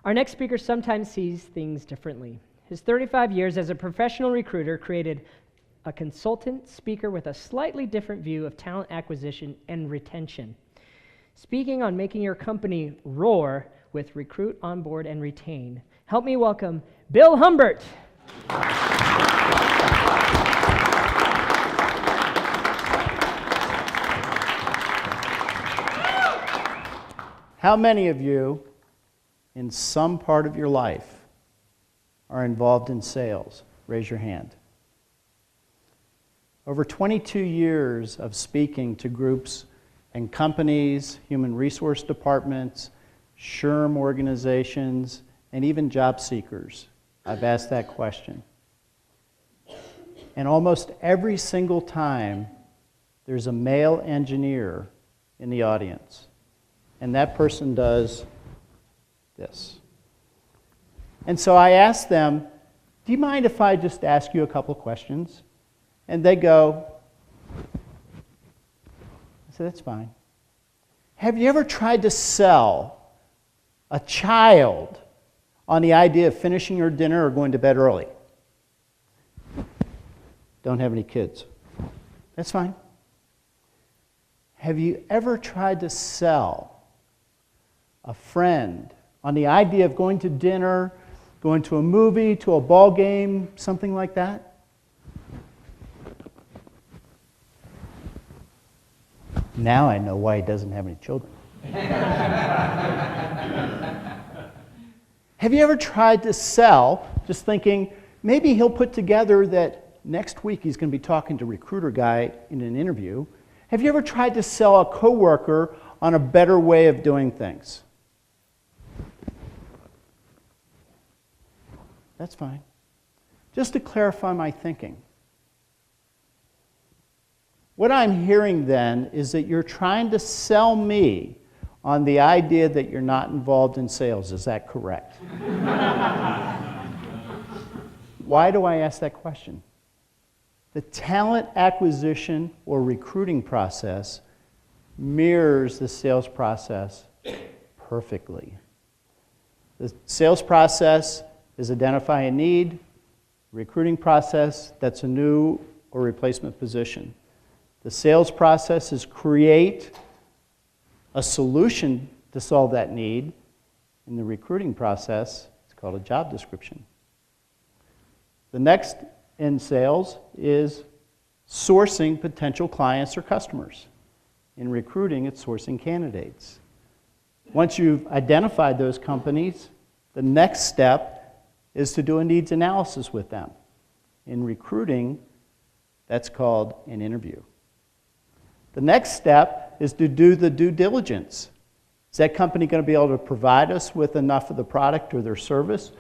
Our next speaker sometimes sees things differently. His 35 years as a professional recruiter created a consultant speaker with a slightly different view of talent acquisition and retention. Speaking on making your company roar with Recruit, Onboard, and Retain, help me welcome Bill Humbert. How many of you, in some part of your life, are involved in sales? Raise your hand. Over 22 years of speaking to groups and companies, human resource departments, SHRM organizations, and even job seekers, I've asked that question. And almost every single time, there's a male engineer in the audience. And that person does this. And so I asked them, do you mind if I just ask you a couple questions? And they go, I said, that's fine. Have you ever tried to sell a child on the idea of finishing your dinner or going to bed early? Don't have any kids. That's fine. Have you ever tried to sell a friend on the idea of going to dinner, going to a movie, to a ball game, something like that? Now I know why he doesn't have any children. Have you ever tried to sell, just thinking, maybe he'll put together that next week he's going to be talking to a recruiter guy in an interview. Have you ever tried to sell a coworker on a better way of doing things? That's fine. Just to clarify my thinking. What I'm hearing then is that you're trying to sell me on the idea that you're not involved in sales. Is that correct? Why do I ask that question? The talent acquisition or recruiting process mirrors the sales process perfectly. The sales process is identify a need, recruiting process, that's a new or replacement position. The sales process is create a solution to solve that need. In the recruiting process, it's called a job description. The next in sales is sourcing potential clients or customers. In recruiting, it's sourcing candidates. Once you've identified those companies, the next step is to do a needs analysis with them. In recruiting, that's called an interview. The next step is to do the due diligence. Is that company going to be able to provide us with enough of the product or their service?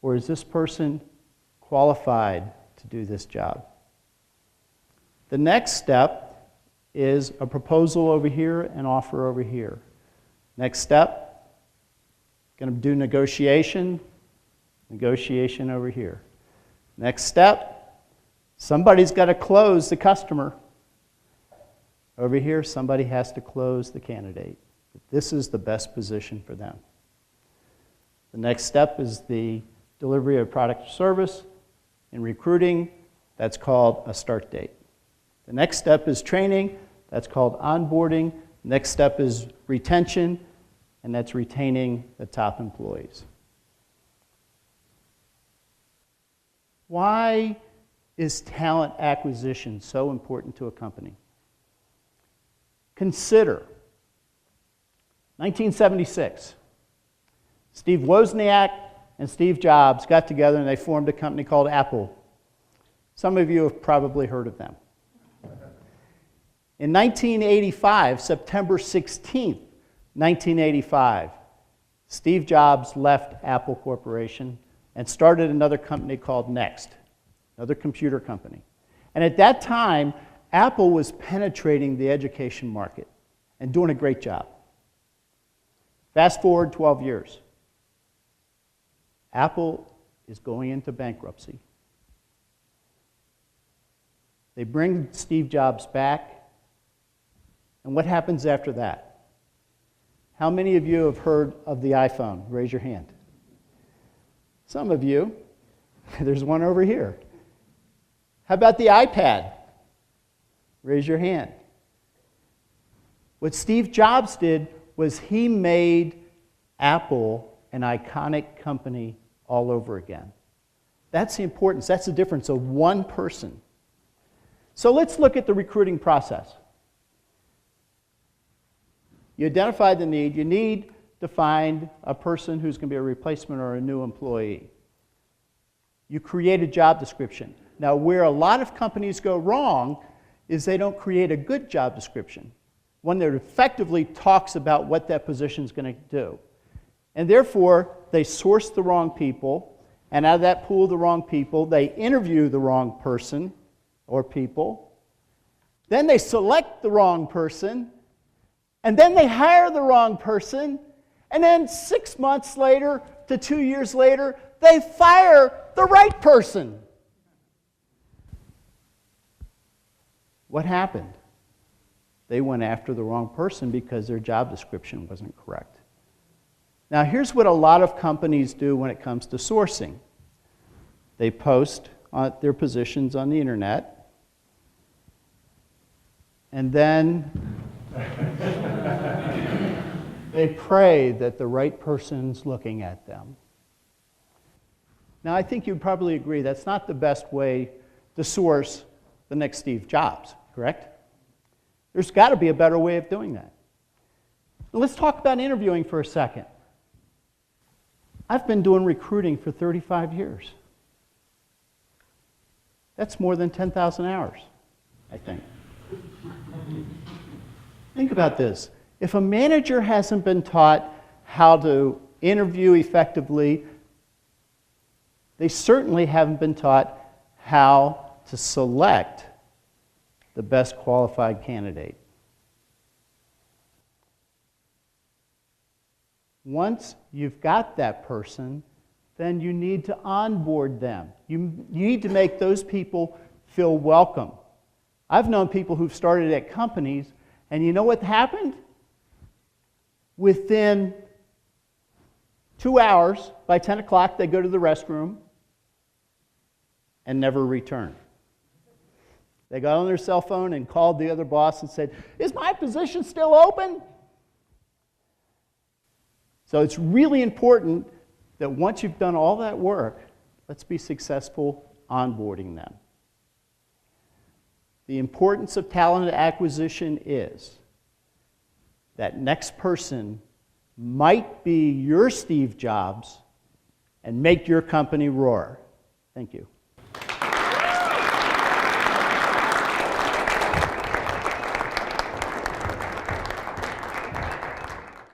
Or is this person qualified to do this job? The next step is a proposal over here, an offer over here. Next step, going to do negotiation over here. Next step, somebody's got to close the customer. Over here, somebody has to close the candidate. This is the best position for them. The next step is the delivery of product or service. In recruiting, that's called a start date. The next step is training. That's called onboarding. Next step is retention, and that's retaining the top employees. Why is talent acquisition so important to a company? Consider 1976. Steve Wozniak and Steve Jobs got together and they formed a company called Apple. Some of you have probably heard of them. In 1985, September 16th, 1985, Steve Jobs left Apple Corporation and started another company called Next, another computer company. And at that time, Apple was penetrating the education market and doing a great job. Fast forward 12 years. Apple is going into bankruptcy. They bring Steve Jobs back, and what happens after that? How many of you have heard of the iPhone? Raise your hand. Some of you. There's one over here. How about the iPad? Raise your hand. What Steve Jobs did was he made Apple an iconic company all over again. That's the importance. That's the difference of one person. So let's look at the recruiting process. You identify the need. You need to find a person who's going to be a replacement or a new employee. You create a job description. Now, where a lot of companies go wrong is they don't create a good job description, one that effectively talks about what that position is going to do. And therefore, they source the wrong people, and out of that pool of the wrong people, they interview the wrong person or people. Then they select the wrong person, and then they hire the wrong person, and then 6 months later to 2 years later, they fire the right person. What happened? They went after the wrong person because their job description wasn't correct. Now, here's what a lot of companies do when it comes to sourcing. They post their positions on the internet, and then they pray that the right person's looking at them. Now, I think you'd probably agree that's not the best way to source the next Steve Jobs, correct? There's got to be a better way of doing that. Now, let's talk about interviewing for a second. I've been doing recruiting for 35 years. That's more than 10,000 hours, I think. Think about this. If a manager hasn't been taught how to interview effectively, they certainly haven't been taught how to select the best qualified candidate. Once you've got that person, then you need to onboard them. You need to make those people feel welcome. I've known people who've started at companies, and you know what happened? Within 2 hours, by 10 o'clock, they go to the restroom and never return. They got on their cell phone and called the other boss and said, "Is my position still open?" So it's really important that once you've done all that work, let's be successful onboarding them. The importance of talent acquisition is that next person might be your Steve Jobs and make your company roar. Thank you.